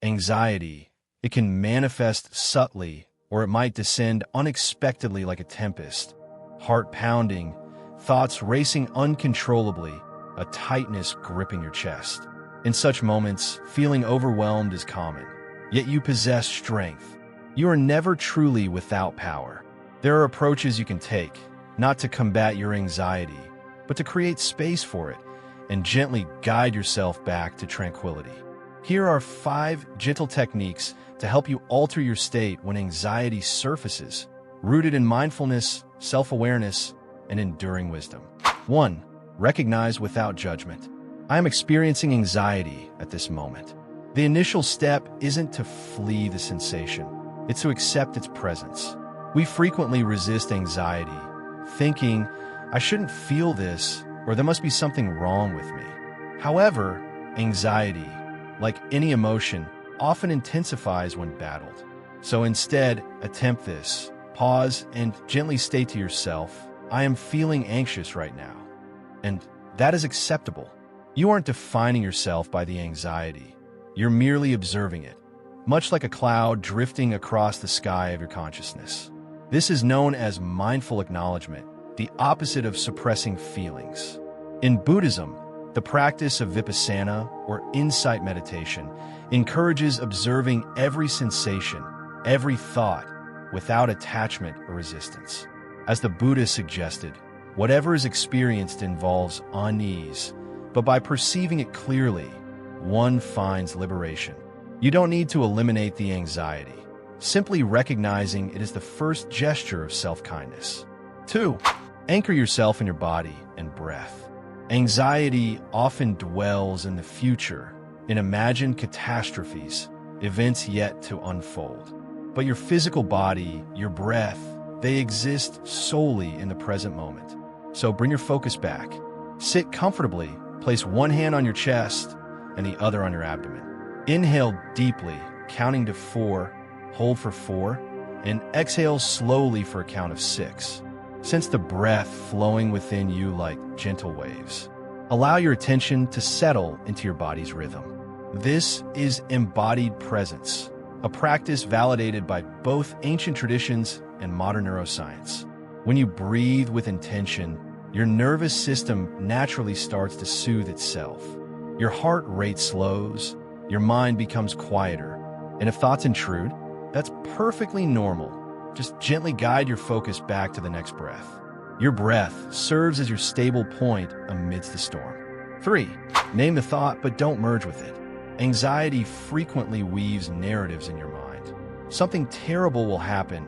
Anxiety, it can manifest subtly, or it might descend unexpectedly like a tempest. Heart pounding, thoughts racing uncontrollably, a tightness gripping your chest. In such moments, feeling overwhelmed is common. Yet you possess strength. You are never truly without power. There are approaches you can take, not to combat your anxiety, but to create space for it and gently guide yourself back to tranquility. Here are 5 gentle techniques to help you alter your state when anxiety surfaces, rooted in mindfulness, self-awareness, and enduring wisdom. 1. Recognize without judgment. I am experiencing anxiety at this moment. The initial step isn't to flee the sensation, it's to accept its presence. We frequently resist anxiety, thinking, I shouldn't feel this, or there must be something wrong with me. However, anxiety, like any emotion, often intensifies when battled. So instead, attempt this. Pause and gently state to yourself, I am feeling anxious right now. And that is acceptable. You aren't defining yourself by the anxiety. You're merely observing it, much like a cloud drifting across the sky of your consciousness. This is known as mindful acknowledgement, the opposite of suppressing feelings. In Buddhism, the practice of Vipassana, or insight meditation, encourages observing every sensation, every thought, without attachment or resistance. As the Buddha suggested, whatever is experienced involves unease, but by perceiving it clearly, one finds liberation. You don't need to eliminate the anxiety. Simply recognizing it is the first gesture of self-kindness. 2. Anchor yourself in your body and breath. Anxiety often dwells in the future, in imagined catastrophes, events yet to unfold. But your physical body, your breath, they exist solely in the present moment. So bring your focus back. Sit comfortably, place one hand on your chest and the other on your abdomen. Inhale deeply, counting to 4, hold for 4, and exhale slowly for a count of 6. Sense the breath flowing within you like gentle waves. Allow your attention to settle into your body's rhythm. This is embodied presence, a practice validated by both ancient traditions and modern neuroscience. When you breathe with intention, your nervous system naturally starts to soothe itself. Your heart rate slows, your mind becomes quieter, and if thoughts intrude, that's perfectly normal. Just gently guide your focus back to the next breath. Your breath serves as your stable point amidst the storm. 3. Name the thought, but don't merge with it. Anxiety frequently weaves narratives in your mind. Something terrible will happen.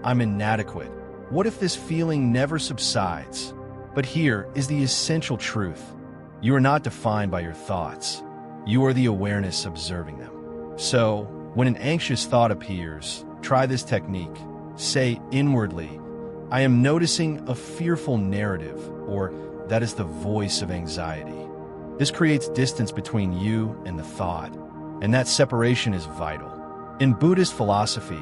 I'm inadequate. What if this feeling never subsides? But here is the essential truth. You are not defined by your thoughts. You are the awareness observing them. So, when an anxious thought appears, try this technique. Say inwardly, I am noticing a fearful narrative, or that is the voice of anxiety. This creates distance between you and the thought, and that separation is vital. In Buddhist philosophy,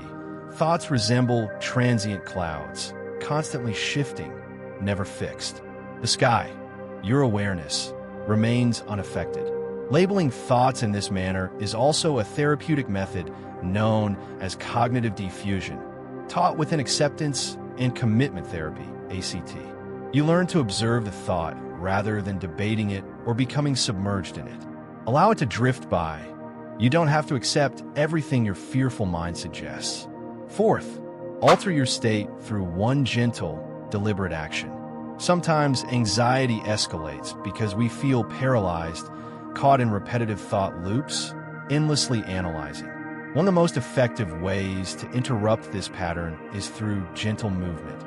thoughts resemble transient clouds, constantly shifting, never fixed. The sky, your awareness, remains unaffected. Labeling thoughts in this manner is also a therapeutic method known as cognitive defusion, taught within acceptance and commitment therapy, ACT. You learn to observe the thought rather than debating it or becoming submerged in it. Allow it to drift by. You don't have to accept everything your fearful mind suggests. 4th, alter your state through one gentle, deliberate action. Sometimes anxiety escalates because we feel paralyzed, caught in repetitive thought loops, endlessly analyzing. One of the most effective ways to interrupt this pattern is through gentle movement.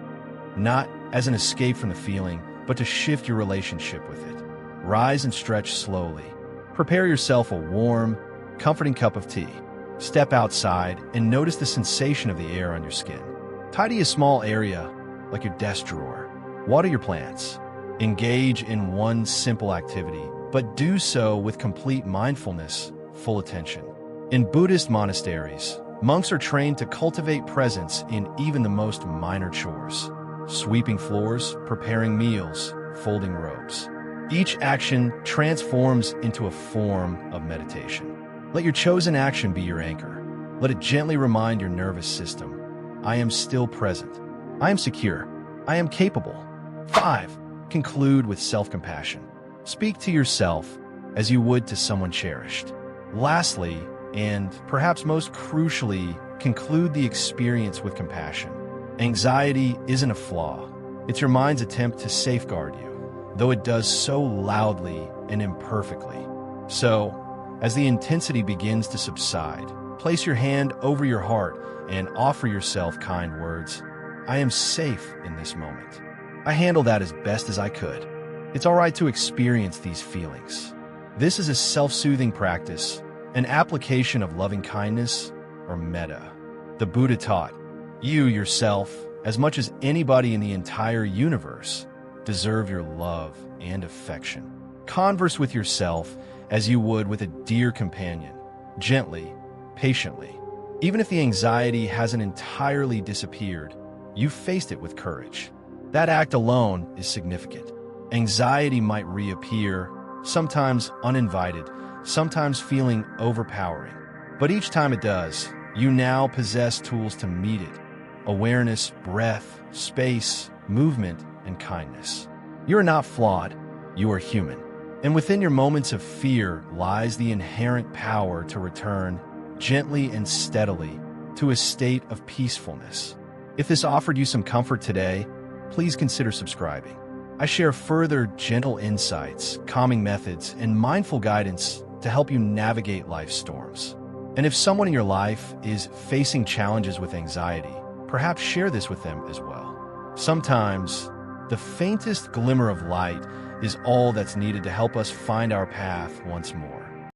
Not as an escape from the feeling, but to shift your relationship with it. Rise and stretch slowly. Prepare yourself a warm, comforting cup of tea. Step outside and notice the sensation of the air on your skin. Tidy a small area, like your desk drawer. Water your plants. Engage in one simple activity, but do so with complete mindfulness, full attention. In Buddhist monasteries, monks are trained to cultivate presence in even the most minor chores. Sweeping floors, preparing meals, folding robes. Each action transforms into a form of meditation. Let your chosen action be your anchor. Let it gently remind your nervous system, I am still present. I am secure. I am capable. 5. Conclude with self-compassion. Speak to yourself as you would to someone cherished. Lastly, and perhaps most crucially, conclude the experience with compassion. Anxiety isn't a flaw. It's your mind's attempt to safeguard you, though it does so loudly and imperfectly. So, as the intensity begins to subside, place your hand over your heart and offer yourself kind words. I am safe in this moment. I handled that as best as I could. It's all right to experience these feelings. This is a self-soothing practice, an application of loving kindness, or metta. The Buddha taught, you yourself, as much as anybody in the entire universe, deserve your love and affection. Converse with yourself as you would with a dear companion, gently, patiently. Even if the anxiety hasn't entirely disappeared, you've faced it with courage. That act alone is significant. Anxiety might reappear, sometimes uninvited, sometimes feeling overpowering. But each time it does, you now possess tools to meet it. Awareness, breath, space, movement, and kindness. You are not flawed, you are human. And within your moments of fear lies the inherent power to return, gently and steadily, to a state of peacefulness. If this offered you some comfort today, please consider subscribing. I share further gentle insights, calming methods, and mindful guidance to help you navigate life's storms. And if someone in your life is facing challenges with anxiety, perhaps share this with them as well. Sometimes, the faintest glimmer of light is all that's needed to help us find our path once more.